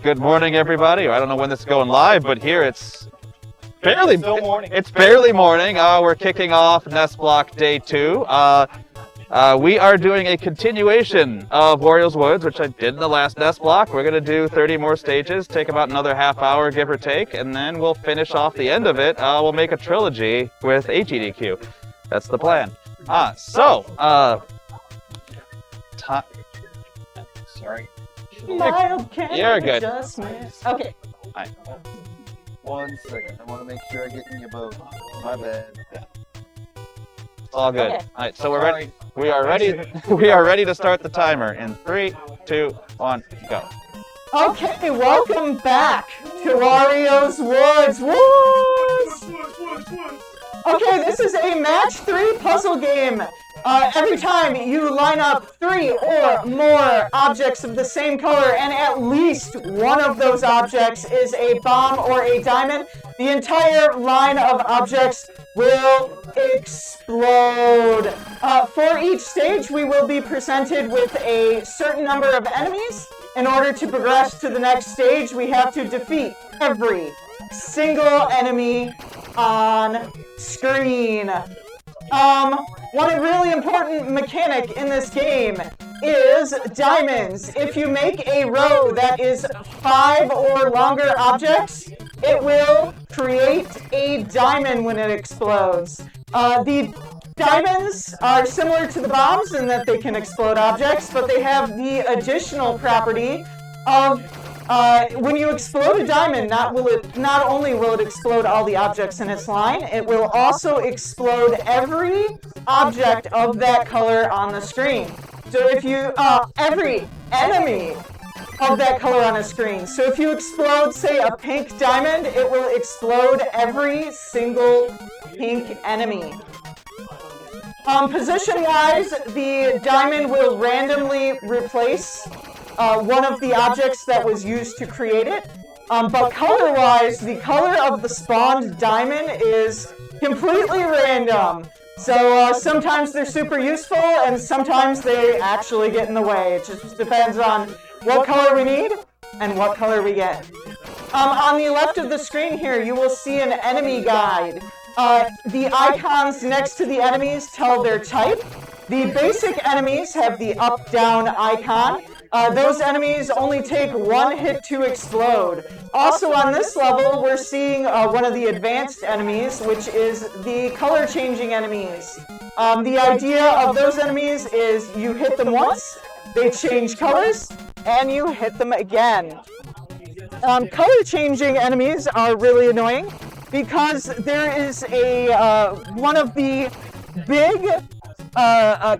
Good morning, everybody. I don't know when this is going live, but here it's barely morning. It's barely morning. We're kicking off NES Block Day 2. We are doing a continuation of Wario's Woods, which I did in the last NES Block. We're going to do 30 more stages, take about another half hour, give or take, and then we'll finish off the end of it. We'll make a trilogy with SGDQ. That's the plan. Sorry. You're good. Okay. Right. 1 second. I want to make sure I get in your boat. My bad. It's all good. Okay. All right, so we're ready. We are ready. We are ready to start the timer in 3, 2, 1, go. Okay, welcome back to Wario's Woods. Okay, this is a match 3 puzzle game. Every time you line up 3 or more objects of the same color, and at least one of those objects is a bomb or a diamond, the entire line of objects will explode. For each stage, we will be presented with a certain number of enemies. In order to progress to the next stage, we have to defeat every single enemy on screen. One really important mechanic in this game is diamonds. If you make a row that is 5 or longer objects, it will create a diamond when it explodes. The diamonds are similar to the bombs in that they can explode objects, but they have the additional property of when you explode a diamond, not only will it explode all the objects in its line, it will also explode every object of that color on the screen. So if you, every enemy of that color on a screen. So if you explode, say, a pink diamond, it will explode every single pink enemy. Position-wise, the diamond will randomly replace one of the objects that was used to create it. But color-wise, the color of the spawned diamond is completely random. So sometimes they're super useful, and sometimes they actually get in the way. It just depends on what color we need and what color we get. On the left of the screen here, you will see an enemy guide. The icons next to the enemies tell their type. The basic enemies have the up-down icon. Those enemies only take 1 hit to explode. Also on this level, we're seeing one of the advanced enemies, which is the color-changing enemies. The idea of those enemies is you hit them once, they change colors, and you hit them again. Color-changing enemies are really annoying because there is one of the big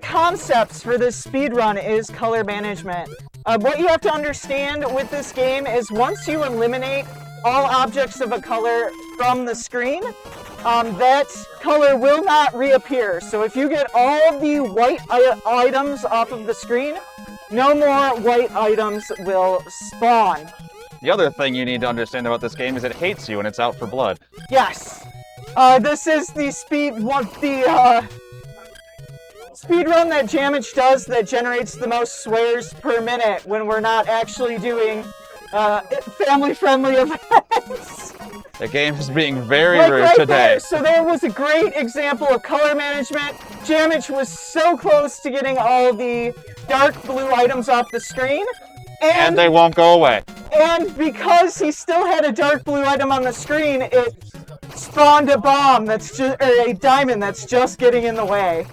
concepts for this speedrun is color management. What you have to understand with this game is once you eliminate all objects of a color from the screen, that color will not reappear. So if you get all of the white items off of the screen, no more white items will spawn. The other thing you need to understand about this game is it hates you and it's out for blood. Yes. This is the speedrun that jammitch does that generates the most swears per minute when we're not actually doing family-friendly events. The game is being very rude right today. There. So there was a great example of color management. Jammitch was so close to getting all the dark blue items off the screen. And they won't go away. And because he still had a dark blue item on the screen, it spawned a bomb that's just, or a diamond that's just getting in the way.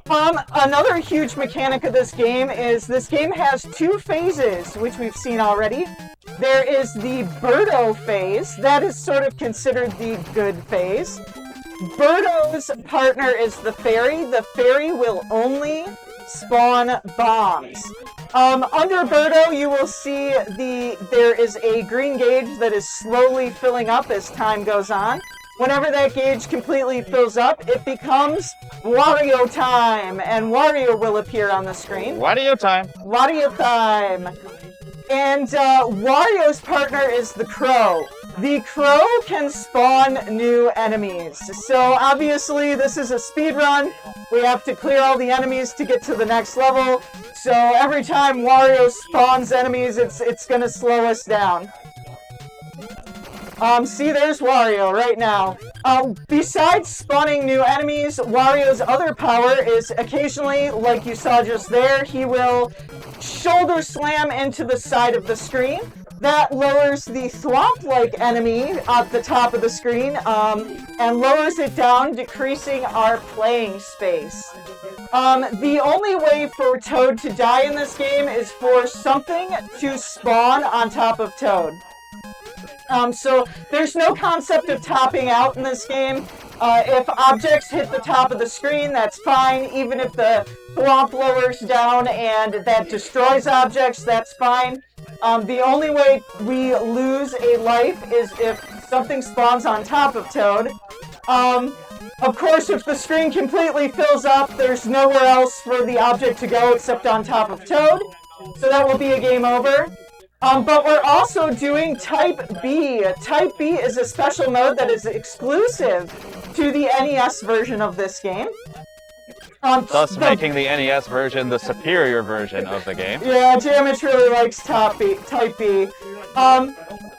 Another huge mechanic of this game is this game has 2 phases, which we've seen already. There is the Birdo phase. That is sort of considered the good phase. Birdo's partner is the fairy. The fairy will only spawn bombs. Under Birdo, you will see there is a green gauge that is slowly filling up as time goes on. Whenever that gauge completely fills up, it becomes Wario time, and Wario will appear on the screen. Wario time. Wario time. And Wario's partner is the crow. The crow can spawn new enemies. So obviously this is a speed run. We have to clear all the enemies to get to the next level. So every time Wario spawns enemies, it's gonna slow us down. See, there's Wario right now. Besides spawning new enemies, Wario's other power is occasionally, like you saw just there, he will shoulder slam into the side of the screen. That lowers the thwomp-like enemy at the top of the screen, and lowers it down, decreasing our playing space. The only way for Toad to die in this game is for something to spawn on top of Toad. So there's no concept of topping out in this game. If objects hit the top of the screen, that's fine. Even if the thwomp lowers down and that destroys objects, that's fine. The only way we lose a life is if something spawns on top of Toad. Of course, if the screen completely fills up, there's nowhere else for the object to go except on top of Toad. So that will be a game over. But we're also doing Type B. Type B is a special mode that is exclusive to the NES version of this game. Thus making the NES version the superior version of the game. Yeah, Jammitch really likes Type B.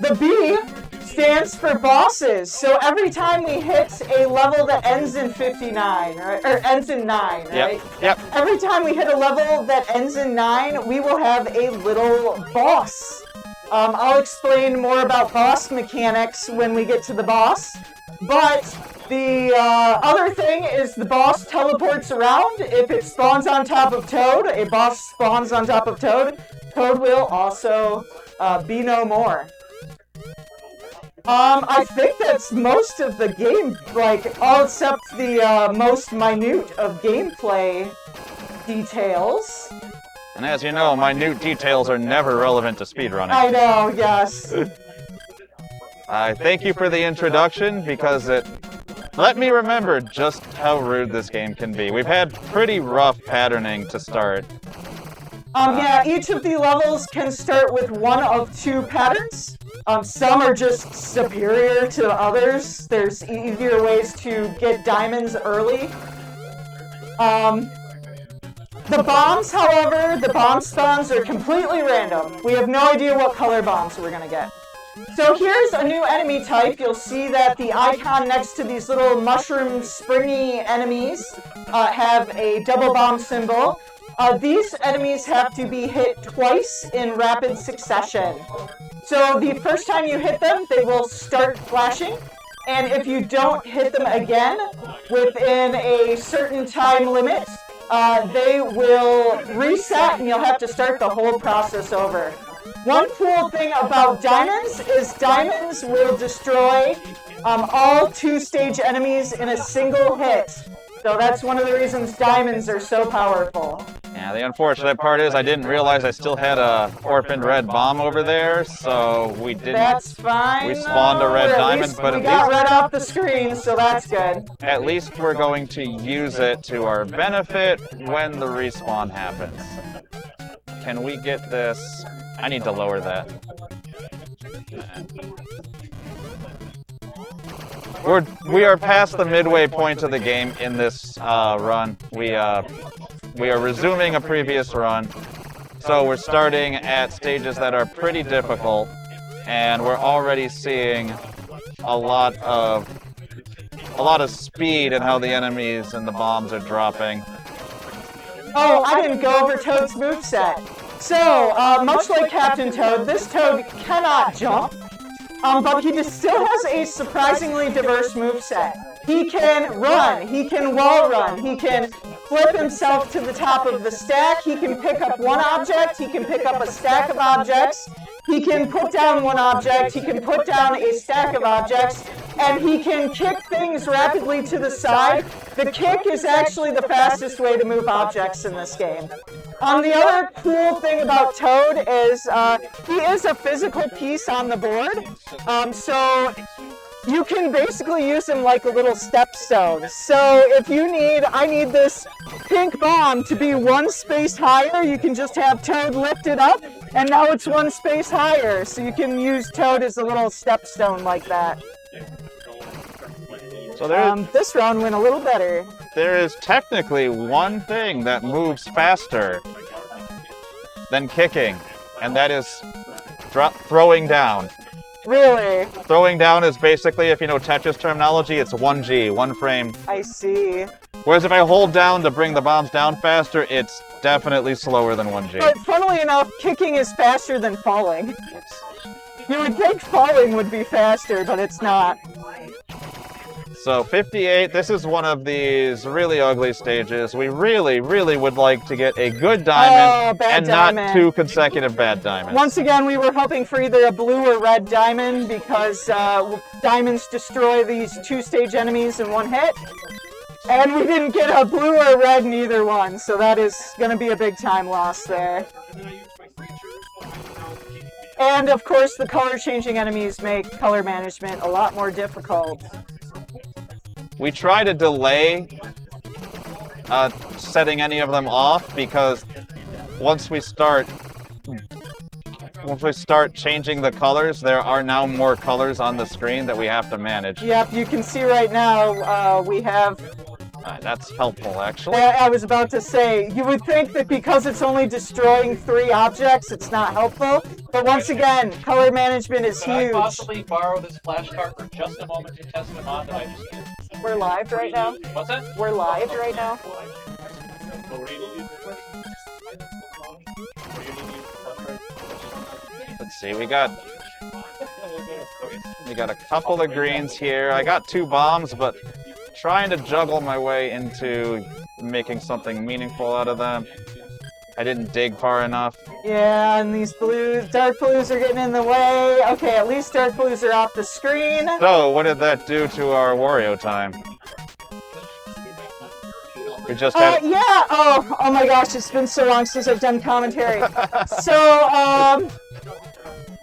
The B stands for bosses. So every time we hit a level that ends in 59, right? Or ends in 9, right? Yep. Every time we hit a level that ends in 9, we will have a little boss. I'll explain more about boss mechanics when we get to the boss. But the other thing is the boss teleports around. If it spawns on top of Toad, a boss spawns on top of Toad, Toad will also be no more. I think that's most of the game, like, all except the most minute of gameplay details. And as you know, minute details are never relevant to speedrunning. I know, yes. I thank you for the introduction, because it let me remember just how rude this game can be. We've had pretty rough patterning to start. Yeah, each of the levels can start with one of two patterns. Some are just superior to others. There's easier ways to get diamonds early. The bombs, however, the bomb spawns are completely random. We have no idea what color bombs we're gonna get. So here's a new enemy type. You'll see that the icon next to these little mushroom springy enemies have a double bomb symbol. These enemies have to be hit twice in rapid succession. So the first time you hit them, they will start flashing. And if you don't hit them again within a certain time limit, they will reset and you'll have to start the whole process over. One cool thing about diamonds is diamonds will destroy all two-stage enemies in a single hit. So that's one of the reasons diamonds are so powerful. Yeah, the unfortunate part is I didn't realize I still had a orphaned red bomb over there, so we didn't. That's fine. We spawned a red diamond, but we got red off the screen, so that's good. At least we're going to use it to our benefit when the respawn happens. Can we get this? I need to lower that. We are past the midway point of the game in this run. We are resuming a previous run, so we're starting at stages that are pretty difficult, and we're already seeing a lot of speed in how the enemies and the bombs are dropping. Oh, I didn't go over Toad's moveset. So, much like Captain Toad, this Toad cannot jump. But he still has a surprisingly diverse moveset. He can run, he can wall run, he can flip himself to the top of the stack, he can pick up one object, he can pick up a stack of objects, he can put down one object, he can put down a stack of objects, and he can kick things rapidly to the side. The kick is actually the fastest way to move objects in this game. The other cool thing about Toad is he is a physical piece on the board. So you can basically use them like a little stepstone. So if I need this pink bomb to be one space higher, you can just have Toad lift it up, and now it's one space higher. So you can use Toad as a little stepstone like that. So this round went a little better. there is technically one thing that moves faster than kicking, and that is throwing down. Really? Throwing down is basically, if you know Tetris terminology, it's 1G, one frame. I see. Whereas if I hold down to bring the bombs down faster, it's definitely slower than 1G. But funnily enough, kicking is faster than falling. You would think falling would be faster, but it's not. So 58, this is one of these really ugly stages. We really, really would like to get a good diamond and not 2 consecutive bad diamonds. Once again, we were hoping for either a blue or red diamond because diamonds destroy these 2-stage enemies in one hit. And we didn't get a blue or a red in either one, so that is going to be a big time loss there. And of course, the color-changing enemies make color management a lot more difficult. We try to delay setting any of them off because once we start changing the colors, there are now more colors on the screen that we have to manage. Yep, you can see right now we have... That's helpful, actually. I was about to say, you would think that because it's only destroying 3 objects, it's not helpful. But once again, color management is huge. Could I possibly borrow this flashcard for just a moment to test them on that I just did? We're live right now. What's that? We're live right now. Let's see, we got a couple of greens here. I got 2 bombs, but trying to juggle my way into making something meaningful out of them. I didn't dig far enough. Yeah, and these dark blues are getting in the way. Okay, at least dark blues are off the screen. So, what did that do to our Wario time? We just had... Yeah! Oh my gosh, it's been so long since I've done commentary. So,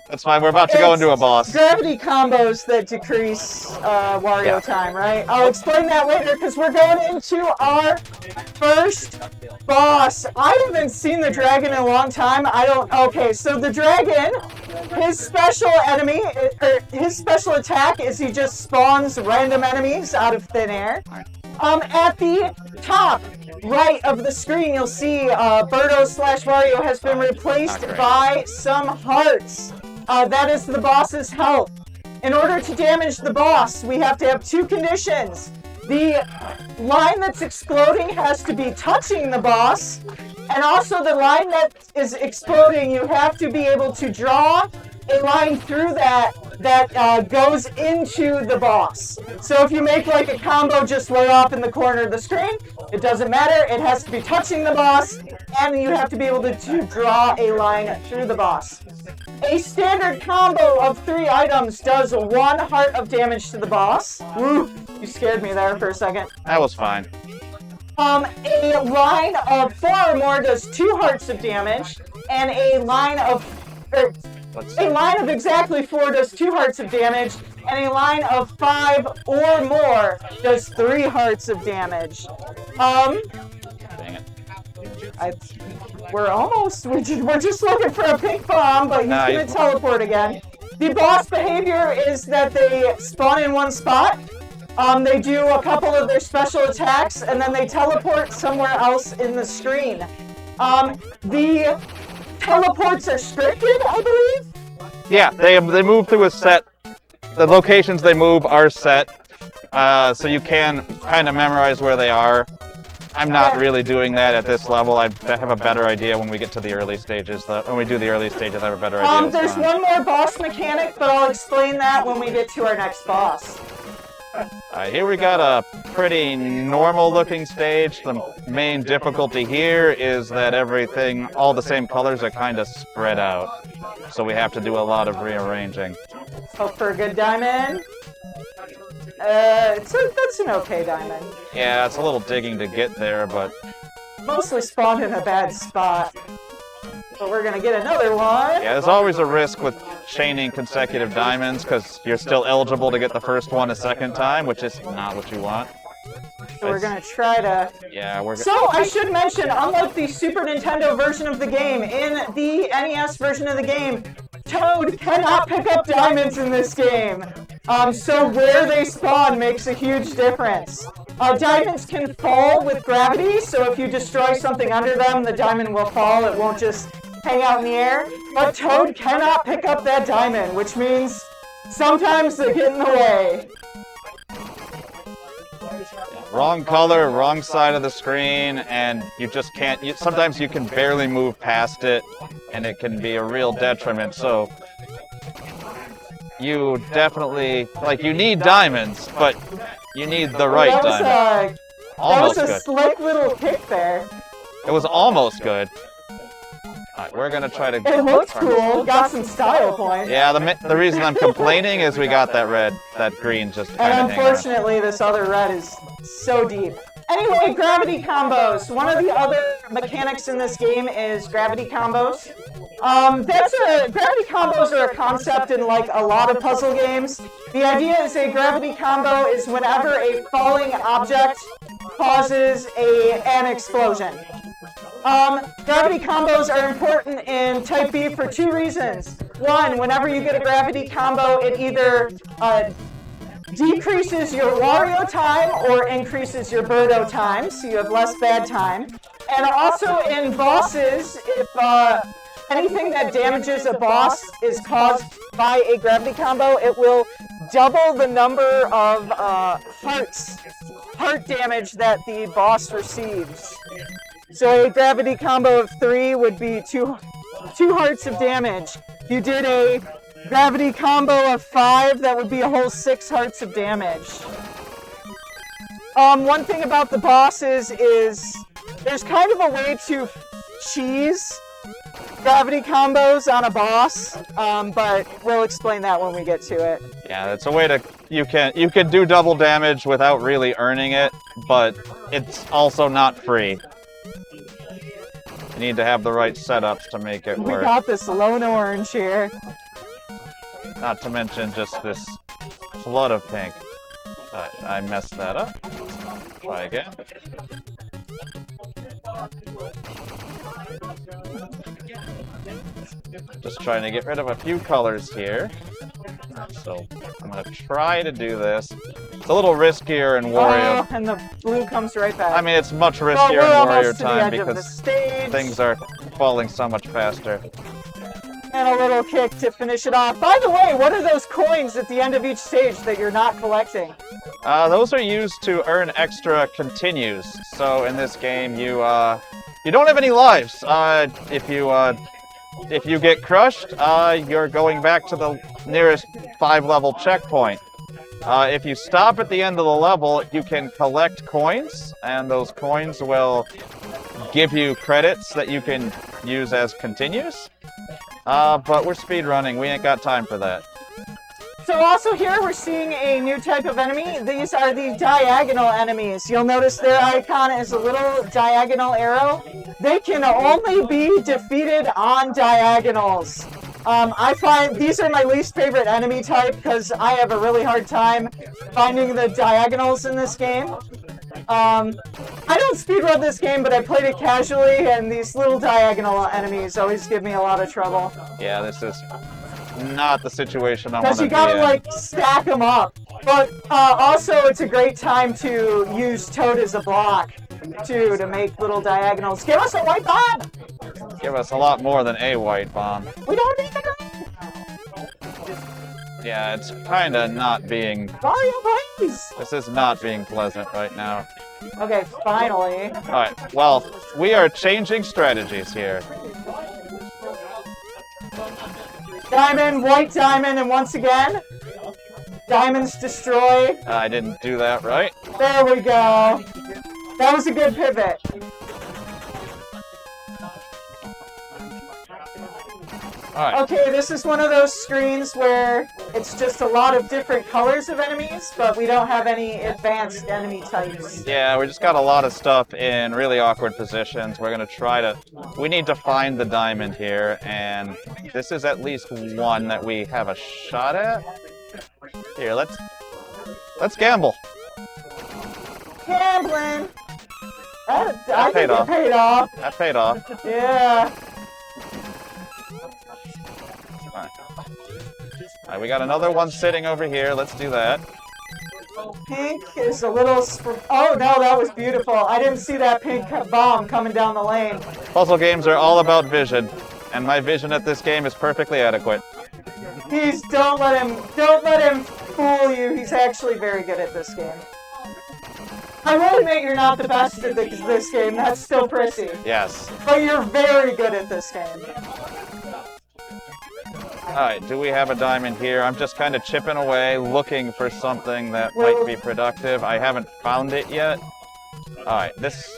That's fine, we're about to go into a boss. Gravity combos that decrease Wario time, right? I'll explain that later because we're going into our first boss. I haven't seen the dragon in a long time. Okay, so the dragon, his special special attack is he just spawns random enemies out of thin air. At the top right of the screen, you'll see Birdo/Wario has been replaced by some hearts. That is the boss's health. In order to damage the boss, we have to have 2 conditions. The line that's exploding has to be touching the boss, and also the line that is exploding, you have to be able to draw a line through that goes into the boss. So if you make like a combo just way off in the corner of the screen, it doesn't matter. It has to be touching the boss, and you have to be able to draw a line through the boss. A standard combo of 3 items does 1 heart of damage to the boss. Woo, you scared me there for a second. That was fine. A line of 4 or more does 2 hearts of damage, and a line of exactly 4 does 2 hearts of damage, and a line of 5 or more does 3 hearts of damage. Dang it. We're just looking for a pink bomb, but he's gonna teleport again. The boss behavior is that they spawn in one spot, they do a couple of their special attacks, and then they teleport somewhere else in the screen. The teleports are scripted, I believe? Yeah, they move through a set. The locations they move are set, so you can kind of memorize where they are. I'm not really doing that at this level. I have a better idea when we get to the early stages. When we do the early stages, I have a better idea. There's one more boss mechanic, but I'll explain that when we get to our next boss. Here we got a pretty normal looking stage. The main difficulty here is that all the same colors are kind of spread out. So we have to do a lot of rearranging. Hope for a good diamond. That's an okay diamond. Yeah, it's a little digging to get there, but... Mostly spawned in a bad spot. But we're gonna get another one. Yeah, there's always a risk with chaining consecutive diamonds because you're still eligible to get the first one a second time, which is not what you want. So we're gonna try to... Yeah, we're So I should mention, unlike the Super Nintendo version of the game, in the NES version of the game, Toad cannot pick up diamonds in this game. So where they spawn makes a huge difference. Diamonds can fall with gravity, so if you destroy something under them, the diamond will fall. It won't just hang out in the air. But Toad cannot pick up that diamond, which means sometimes they get in the way. wrong color, wrong side of the screen, and you just can't. Sometimes you can barely move past it, and it can be a real detriment. So you definitely, like, you need diamonds, but you need the right diamond. Almost that was a good. slick little kick there. It was almost good. Alright, we're gonna try to... It looks cool. Got some style points. Yeah, the reason I'm complaining is we got that green just kind And of unfortunately, this other red is so deep. Anyway, gravity combos. One of the other mechanics in this game is gravity combos. Gravity combos are a concept in like a lot of puzzle games. The idea is a gravity combo is whenever a falling object causes an explosion. Gravity combos are important in Type B for two reasons. One, whenever you get a gravity combo, it either decreases your Wario time or increases your Birdo time, so you have less bad time. And also in bosses, if anything that damages a boss is caused by a gravity combo, it will double the number of heart damage that the boss receives. So a gravity combo of 3 would be two hearts of damage. If you did a gravity combo of 5, that would be a whole 6 hearts of damage. One thing about the bosses is there's kind of a way to cheese gravity combos on a boss, but we'll explain that when we get to it. Yeah, it's a way to... You can do double damage without really earning it, but it's also not free. You need to have the right setups to make it work. We got this lone orange here. Not to mention just this flood of pink. I messed that up. Try again. Just trying to get rid of a few colors here. So I'm going to try to do this. It's a little riskier in Wario. Oh, and the blue comes right back. I mean, it's much riskier in Wario time because things are falling so much faster. And a little kick to finish it off. By the way, what are those coins at the end of each stage that you're not collecting? Those are used to earn extra continues. So in this game, you don't have any lives. If you get crushed, you're going back to the nearest 5-level checkpoint. If you stop at the end of the level, you can collect coins, and those coins will give you credits that you can use as continues. But we're speedrunning. We ain't got time for that. So also here we're seeing a new type of enemy. These are the diagonal enemies. You'll notice their icon is a little diagonal arrow. They can only be defeated on diagonals. I find these are my least favorite enemy type because I have a really hard time finding the diagonals in this game. I don't speedrun this game, but I played it casually, and these little diagonal enemies always give me a lot of trouble. Yeah, this is not the situation I want to be in. Because you gotta, like, stack them up. But also, it's a great time to use Toad as a block, too, to make little diagonals. Give us a white bomb! Give us a lot more than a white bomb. We don't need it! Yeah, it's kind of not being... Mario, please! This is not being pleasant right now. Okay, finally. Alright, well, we are changing strategies here. Diamond, white diamond, and once again, diamonds destroy. I didn't do that right. There we go. That was a good pivot. Alright. Okay, this is one of those screens where It's just a lot of different colors of enemies, but we don't have any advanced enemy types. Yeah, we just got a lot of stuff in really awkward positions. We're gonna try to. We need to find the diamond here, and this is at least one that we have a shot at. Here, let's gamble. Gambling. I think paid off. it paid off. That paid off. Yeah. All right, we got another one sitting over here. Let's do that. Pink is a little. Oh no, that was beautiful. I didn't see that pink bomb coming down the lane. Puzzle games are all about vision, and my vision at this game is perfectly adequate. Don't let him fool you. He's actually very good at this game. I will admit you're not the best at this game. That's still prissy. Yes. But you're very good at this game. Alright, do we have a diamond here? I'm just kind of chipping away, looking for something that might be productive. I haven't found it yet. Alright, this...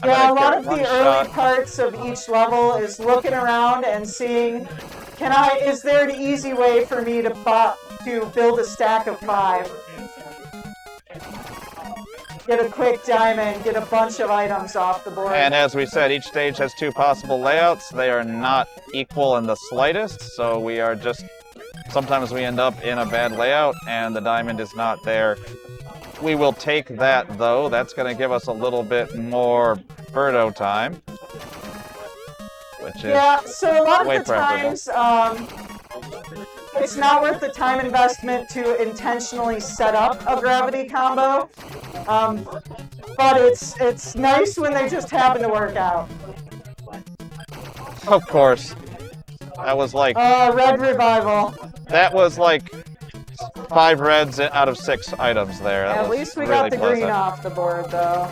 Yeah, a lot of the early parts of each level is looking around and seeing, is there an easy way for me to build a stack of 5? Get a quick diamond, get a bunch of items off the board. And as we said, each stage has 2 possible layouts. They are not equal in the slightest, so we are just... Sometimes we end up in a bad layout, and the diamond is not there. We will take that, though. That's going to give us a little bit more Birdo time. Which is yeah, so a lot way of the times, it's not worth the time investment to intentionally set up a gravity combo. But it's nice when they just happen to work out. Of course. That was like... Red revival. That was like 5 reds out of 6 items there. That At least we really got the pleasant. green off the board, though.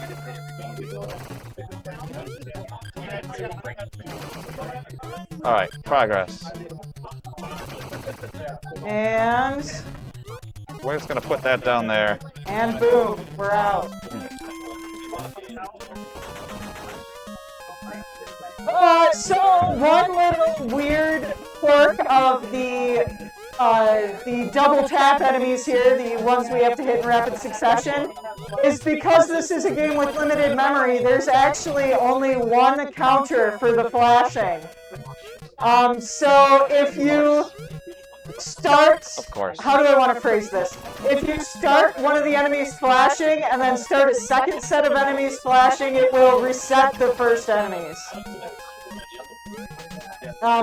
Alright, progress. And... We're just gonna put that down there. And boom, we're out. So one little weird quirk of the double tap enemies here, the ones we have to hit in rapid succession, is because this is a game with limited memory, there's actually only one counter for the flashing. So if you start... Of course. How do I want to phrase this? If you start one of the enemies flashing and then start a second set of enemies flashing, it will reset the first enemies.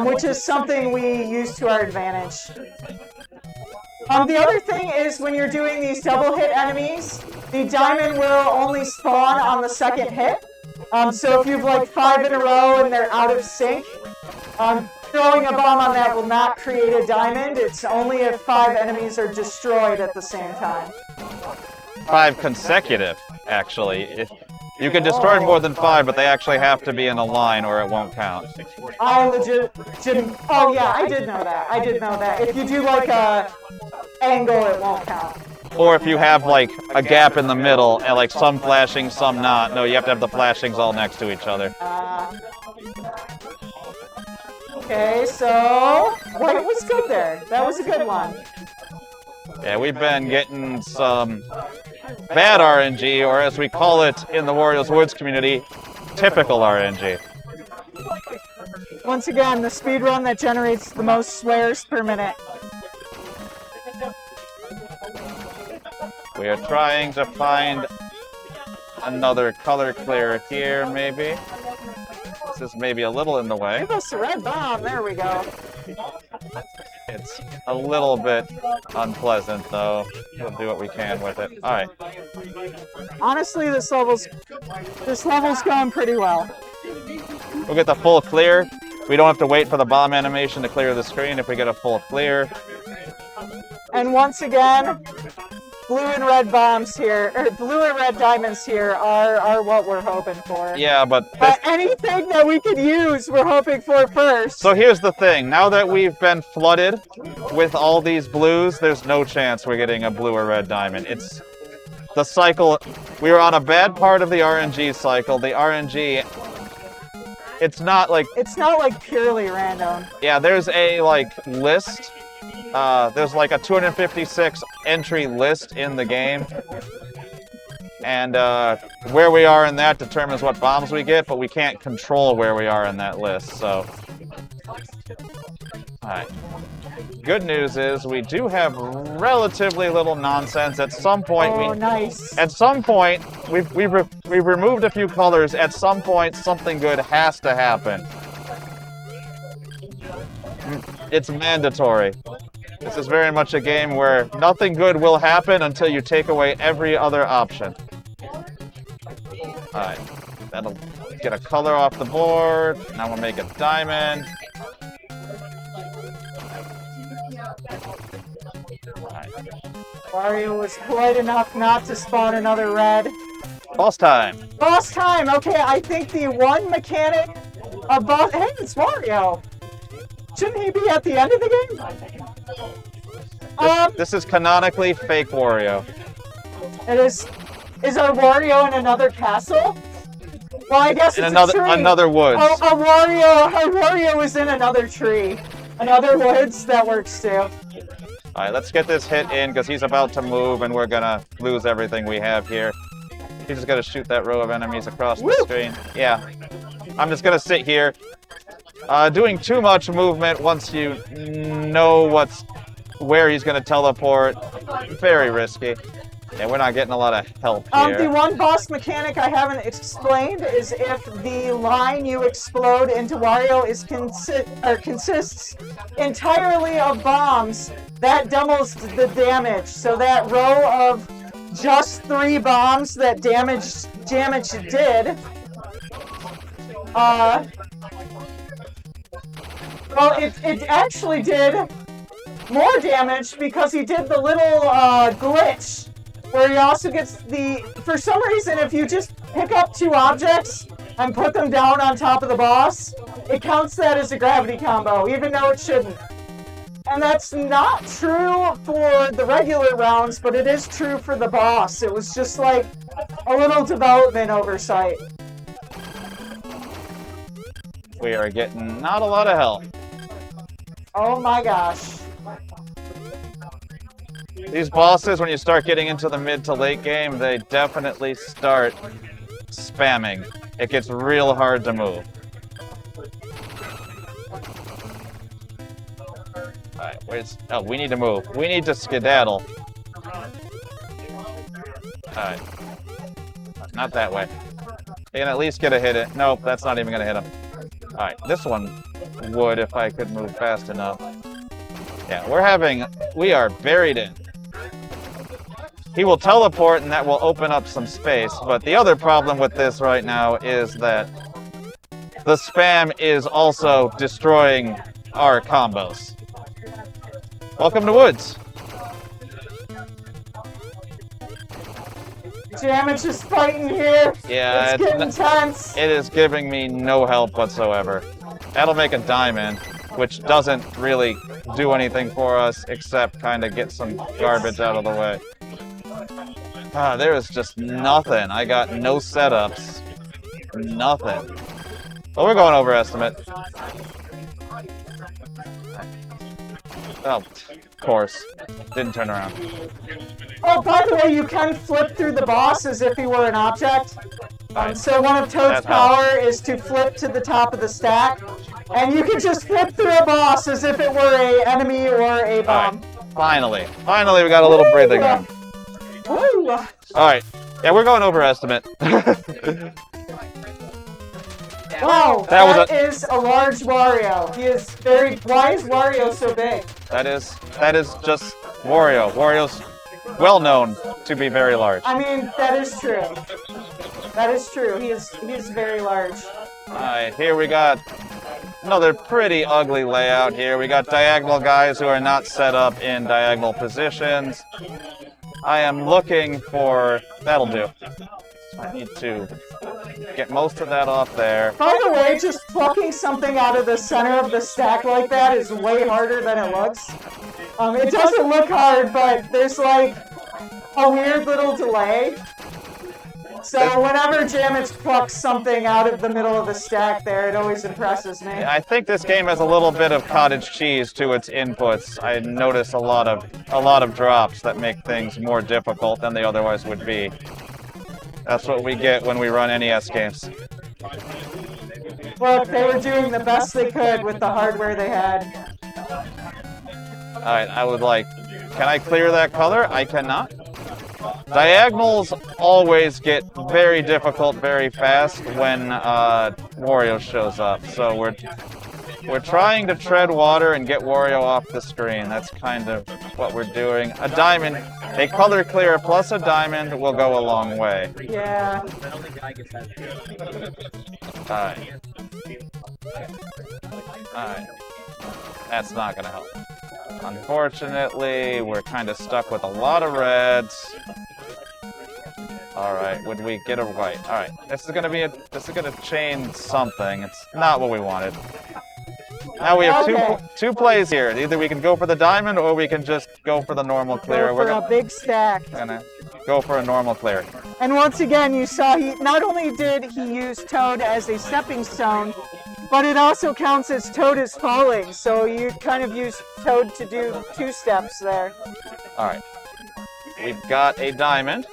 Which is something we use to our advantage. The other thing is when you're doing these double hit enemies, the diamond will only spawn on the second hit. So if you've like 5 in a row and they're out of sync, throwing a bomb on that will not create a diamond. It's only if 5 enemies are destroyed at the same time. 5 consecutive, actually. You can destroy more than 5, but they actually have to be in a line or it won't count. Oh yeah, I did know that. If you do like a angle, it won't count. Or if you have like a gap in the middle and like some flashing, some not. No, you have to have the flashings all next to each other. Okay, so white was good there. That was a good one. Yeah, we've been getting some bad RNG, or as we call it in the Wario's Woods community, typical RNG. Once again, the speed run that generates the most swears per minute. We are trying to find another color clear here, maybe. This is maybe a little in the way. Give us a red bomb. There we go. It's a little bit unpleasant, though. We'll do what we can with it. All right. Honestly, this level's going pretty well. We'll get the full clear. We don't have to wait for the bomb animation to clear the screen if we get a full clear. And once again, blue and red bombs here, or blue and red diamonds here are what we're hoping for. Yeah, but anything that we could use, we're hoping for first. So here's the thing. Now that we've been flooded with all these blues, there's no chance we're getting a blue or red diamond. It's the cycle. We were on a bad part of the RNG cycle. The RNG It's not like, It's not like purely random. yeah, there's a like list. There's like a 256 entry list in the game. And where we are in that determines what bombs we get, but we can't control where we are in that list, so. Alright. Good news is we do have relatively little nonsense. At some point, Oh, nice. At some point, we've removed a few colors. At some point, something good has to happen. It's mandatory. This is very much a game where nothing good will happen until you take away every other option. Alright, that'll get a color off the board. Now we'll make a diamond. Alright. Wario was polite enough not to spawn another red. Boss time. Boss time! Okay, I think the one mechanic of boss. Hey, it's Wario! Shouldn't he be at the end of the game? This is canonically fake Wario. It is. Is our Wario in another castle? Well, I guess In it's another a tree. another woods. Oh, our Wario is in another tree. Another woods, that works too. Alright, let's get this hit in because he's about to move and we're gonna lose everything we have here. He's just gonna shoot that row of enemies across the screen. Yeah. I'm just gonna sit here. Doing too much movement once you know where he's gonna teleport. Very risky. Yeah, we're not getting a lot of help here. The one boss mechanic I haven't explained is if the line you explode into Wario is consists entirely of bombs, that doubles the damage. So that row of just 3 bombs that jammitch did, well, it actually did more damage because he did the little glitch where he also gets for some reason, if you just pick up 2 objects and put them down on top of the boss, it counts that as a gravity combo, even though it shouldn't. And that's not true for the regular rounds, but it is true for the boss. It was just like a little development oversight. We are getting not a lot of help. Oh my gosh. These bosses, when you start getting into the mid to late game, they definitely start spamming. It gets real hard to move. Alright, where's... Oh, we need to move. We need to skedaddle. Alright. Not that way. You can at least get a hit in. Nope, that's not even gonna hit him. Alright, this one would if I could move fast enough. Yeah, we are buried in. He will teleport and that will open up some space, but the other problem with this right now is that the spam is also destroying our combos. Welcome to Woods. Jammitch is fighting here. Yeah, it's getting tense. It is giving me no help whatsoever. That'll make a diamond, which doesn't really do anything for us except kind of get some garbage out of the way. There is just nothing. I got no setups. Nothing. Oh, we're going over estimate. Oh, of course. Didn't turn around. Oh, by the way, you can flip through the boss as if he were an object. So one of Toad's power is to flip to the top of the stack. And you can just flip through a boss as if it were an enemy or a bomb. Finally. Finally, we got a little breathing room. Woo! Alright. Yeah, we're going over estimate. Wow, that is a large Wario. He is very... Why is Wario so big? That is just Wario. Wario's well known to be very large. I mean, that is true. That is true. He is very large. Alright, here we got another pretty ugly layout here. We got diagonal guys who are not set up in diagonal positions. I am looking for... That'll do. I need to get most of that off there. By the way, just plucking something out of the center of the stack like that is way harder than it looks. It doesn't look hard, but there's like a weird little delay. So whenever Jammitch plucks something out of the middle of the stack there, it always impresses me. I think this game has a little bit of cottage cheese to its inputs. I notice a lot of drops that make things more difficult than they otherwise would be. That's what we get when we run NES games. Look, they were doing the best they could with the hardware they had. Alright, I would like... Can I clear that color? I cannot. Diagonals always get very difficult very fast when Wario shows up. So we're trying to tread water and get Wario off the screen. That's kind of what we're doing. A diamond, a color clear plus a diamond will go a long way. Yeah. Alright. Alright. That's not gonna help. Unfortunately, we're kind of stuck with a lot of reds. Alright, would we get a white? Alright, this is gonna change something. It's not what we wanted. Now we have two plays here. Either we can go for the diamond or we can just go for the normal clear. Go for a big stack. We're gonna go for a normal clear. And once again, you saw he not only did he use Toad as a stepping stone, but it also counts as Toad is falling. So you kind of use Toad to do 2 steps there. Alright. We've got a diamond.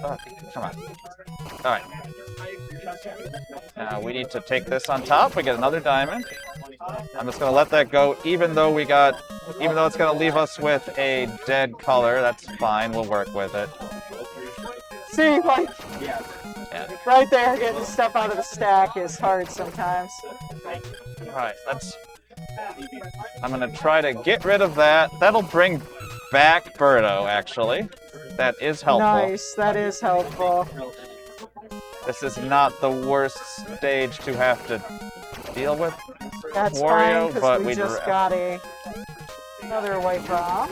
Oh, come on. Alright. Now we need to take this on top. We get another diamond. I'm just going to let that go, even though it's going to leave us with a dead color. That's fine. We'll work with it. See, like, Yeah. right there, getting stuff out of the stack is hard sometimes. Alright, I'm going to try to get rid of that. That'll bring back Birdo, actually. That is helpful. Nice, that is helpful. This is not the worst stage to have to deal with That's Wario, fine, but we just got another white bomb.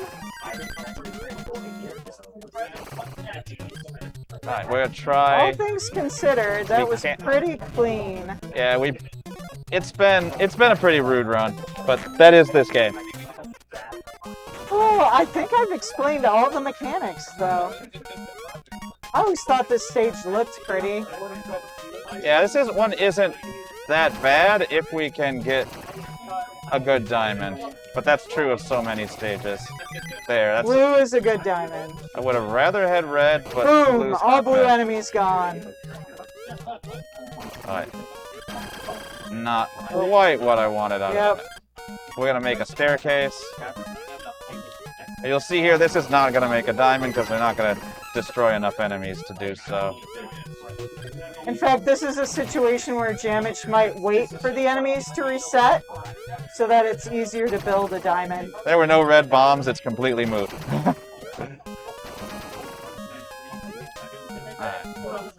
Alright, we're gonna try. All things considered, that was pretty clean. Yeah, it's been a pretty rude run, but that is this game. Oh, I think I've explained all the mechanics, though. I always thought this stage looked pretty. Yeah, this one isn't that bad if we can get a good diamond. But that's true of so many stages. There, Blue is a good diamond. I would have rather had red, but boom! blue's All not blue bad. enemies gone. Alright. Not quite what I wanted out of it. We're gonna make a staircase. And you'll see here, this is not gonna make a diamond because they're not gonna destroy enough enemies to do so. In fact, this is a situation where Jammitch might wait for the enemies to reset so that it's easier to build a diamond. There were no red bombs, it's completely moot.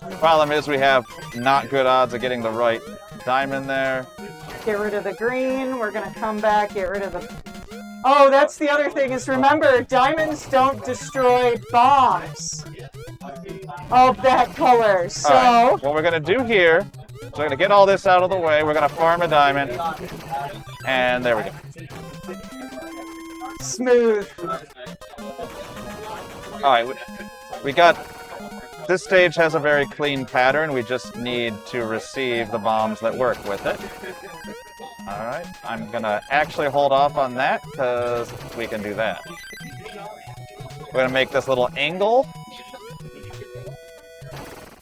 The problem is we have not good odds of getting the right diamond there. Get rid of the green, we're gonna come back, get rid of the... Oh, that's the other thing, is remember, diamonds don't destroy bombs of that color, so... All right. What we're gonna do here, so we're gonna get all this out of the way, we're gonna farm a diamond, and there we go. Smooth. Alright, we got... This stage has a very clean pattern, we just need to receive the bombs that work with it. Alright, I'm gonna actually hold off on that, because we can do that. We're gonna make this little angle.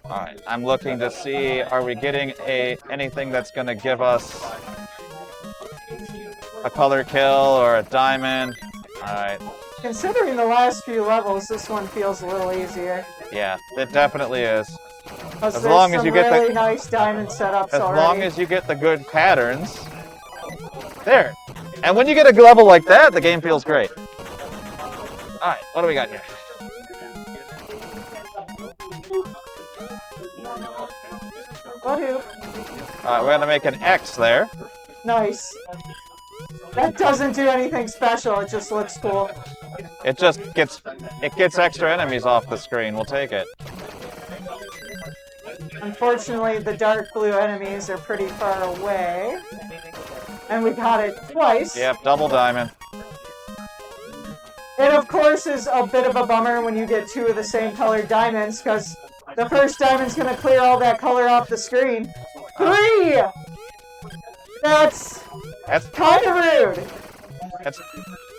Alright, I'm looking to see, are we getting anything that's gonna give us a color kill or a diamond? Alright. Considering the last few levels, this one feels a little easier. Yeah, it definitely is. As long as you get really nice diamond setups as already. long as you get the good patterns. There. And when you get a level like that, the game feels great. Alright, what do we got here? Alright, we're gonna make an X there. Nice. That doesn't do anything special, it just looks cool. It just gets extra enemies off the screen. We'll take it. Unfortunately, the dark blue enemies are pretty far away. And we got it twice. Yep, double diamond. It, of course, is a bit of a bummer when you get two of the same colored diamonds, because the first diamond's going to clear all that color off the screen. 3! That's kind of rude.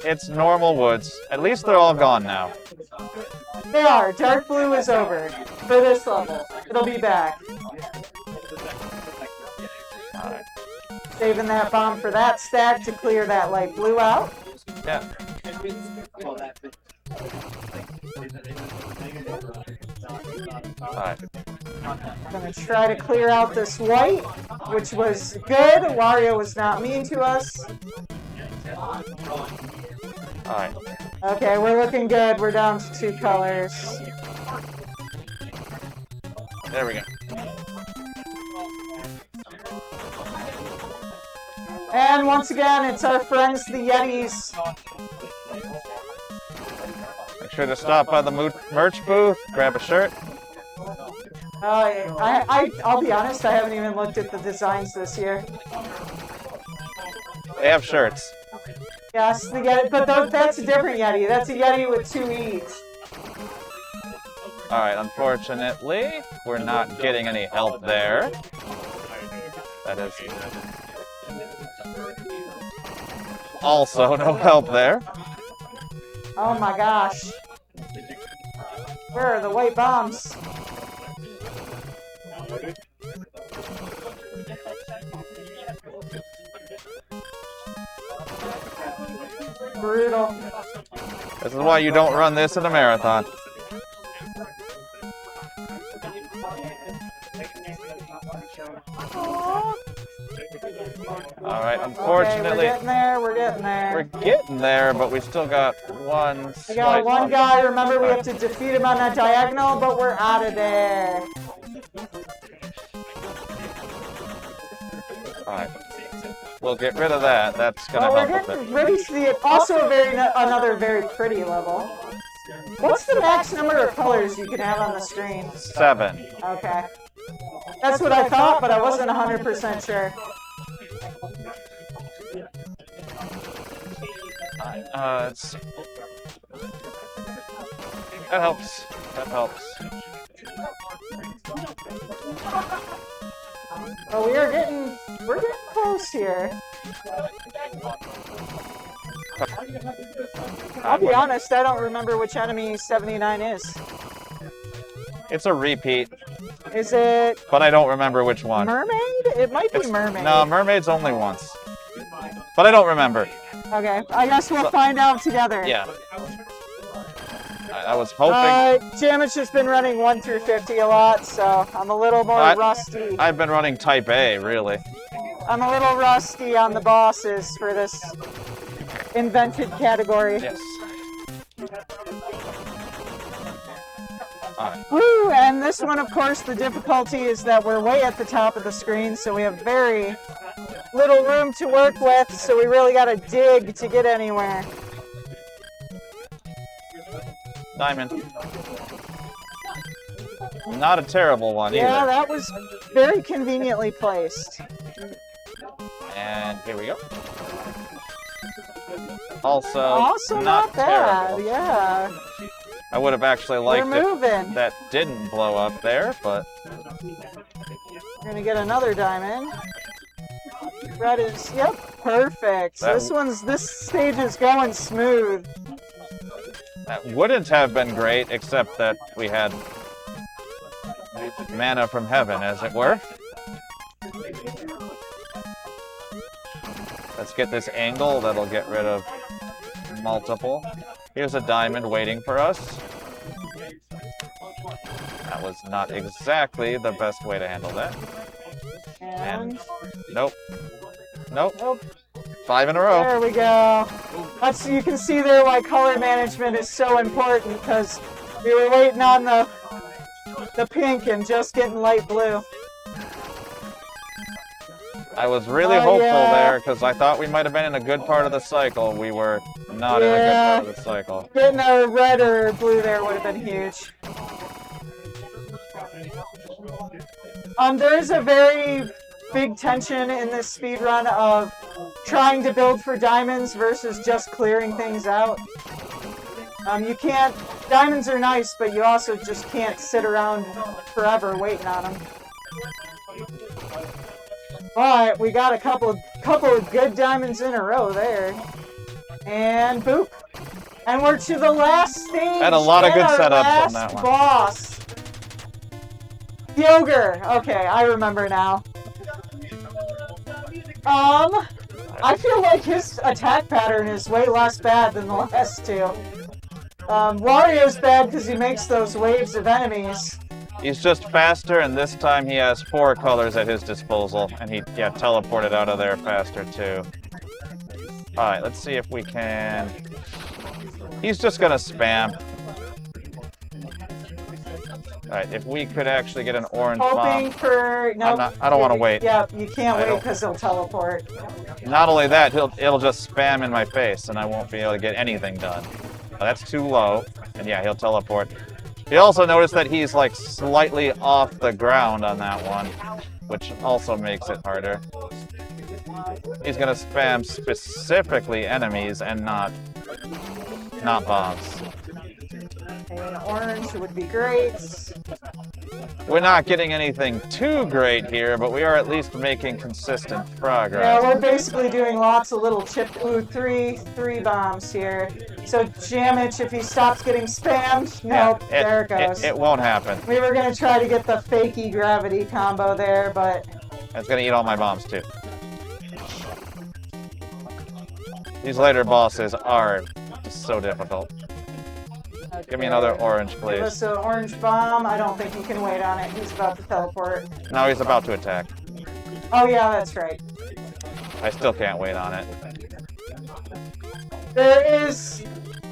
It's normal woods. At least they're all gone now. They are. Dark blue is over for this level. It'll be back. Alright. Saving that bomb for that stack to clear that light blue out. Yeah. Alright. I'm gonna try to clear out this white, which was good. Wario was not mean to us. Alright. Okay, we're looking good. We're down to 2 colors. There we go. And once again, it's our friends, the Yetis. Make sure to stop by the merch booth, grab a shirt. I'll be honest, I haven't even looked at the designs this year. They have shirts. Yes, the Yeti, but that's a different Yeti. That's a Yeti with 2 E's. Alright, unfortunately, we're not getting any help there. That is also no help there. Oh my gosh. Where are the white bombs? Brutal. This is why you don't run this in a marathon. Alright, unfortunately, Okay, we're getting there. we're getting there, but we still got one We got slight one bump. guy. Remember, we have to defeat him on that diagonal, but we're out of there. Alright. We'll get rid of that. That's gonna Well, we're help a getting bit. ready to see also another very pretty level. What's the max number of colors you can have on the screen? 7. Okay. That's what I thought, but I wasn't 100% sure. That helps. That helps. Oh, we're getting close here. I'll be honest, I don't remember which enemy 79 is. It's a repeat, Is it but I don't remember which one. Mermaid? It might be It's- Mermaid. No, Mermaid's only once. But I don't remember. Okay, I guess we'll find out together. Yeah. I was hoping... Jammitch has been running 1 through 50 a lot, so I'm a little more rusty. I've been running Type A, really. I'm a little rusty on the bosses for this invented category. Yes. Alright. Woo! And this one, of course, the difficulty is that we're way at the top of the screen, so we have very little room to work with, so we really gotta dig to get anywhere. Diamond. Not a terrible one Yeah, either. that was very conveniently placed. And here we go. Also, Not bad, terrible. yeah. I would have actually We're liked it moving. that didn't blow up there, but We're gonna get another diamond. Red is, yep, perfect. That- This stage is going smooth. that wouldn't have been great, except that we had manna from heaven, as it were. Let's get this angle, that'll get rid of multiple. Here's a diamond waiting for us. That was not exactly the best way to handle that. And Nope. Nope. nope. 5 in a row. There we go. You can see there why color management is so important, because we were waiting on the pink and just getting light blue. I was really Oh, hopeful yeah. there, because I thought we might have been in a good part of the cycle. We were not in a good part of the cycle. Getting a red or blue there would have been huge. There's a very big tension in this speed run of trying to build for diamonds versus just clearing things out. You can't. Diamonds are nice, but you also just can't sit around forever waiting on them. But we got a couple of good diamonds in a row there, and boop. And we're to the last stage. Had a lot of good and our setups on last that one. boss. The ogre. Okay, I remember now. I feel like his attack pattern is way less bad than the last two. Wario's bad because he makes those waves of enemies. He's just faster, and this time he has 4 colors at his disposal, and he teleported out of there faster too. All right, let's see if we can. He's just gonna spam. All right, if we could actually get an orange Hoping bomb. for no. I don't want to wait. Yeah, you can't I wait don't- because he'll teleport. Not only that, it'll just spam in my face, and I won't be able to get anything done. Oh, that's too low, and yeah, he'll teleport. You also notice that he's like slightly off the ground on that one, which also makes it harder. He's gonna spam specifically enemies and not bombs. An orange would be great. We're not getting anything too great here, but we are at least making consistent Yeah, progress. we're basically doing lots of little chipped. Ooh, three bombs here. So jammitch, if he stops getting spammed, nope, there it goes. It won't happen. We were gonna try to get the fakey gravity combo there, but It's gonna eat all my bombs too. These later bosses are just so difficult. Give me another orange, give please. us an orange bomb. I don't think he can wait on it. He's about to teleport. Now he's about to attack. Oh yeah, that's right. I still can't wait on it. There is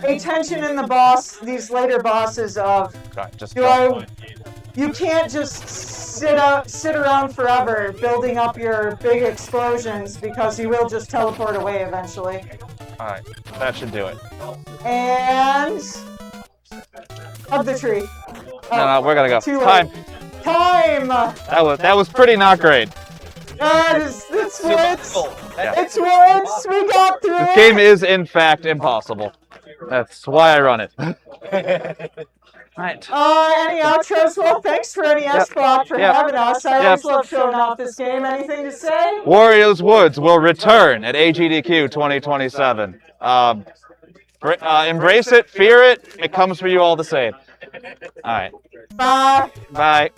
a tension in the boss, these later bosses of God, just you can't just sit around forever building up your big explosions because you will just teleport away eventually. Alright, that should do it. And up the tree. No, we're gonna go. Too Time. late. Time! That was pretty not great. It's woods! Yeah. It's woods! We got through This it! game is in fact impossible. That's why I run it. Right. Any outros? Well, thanks for NES Block for Yep. having us. I Yep. always love showing off this game. Anything to say? Wario's Woods will return at AGDQ 2027. Embrace it, fear it. It comes for you all the same. All right. Bye. Bye.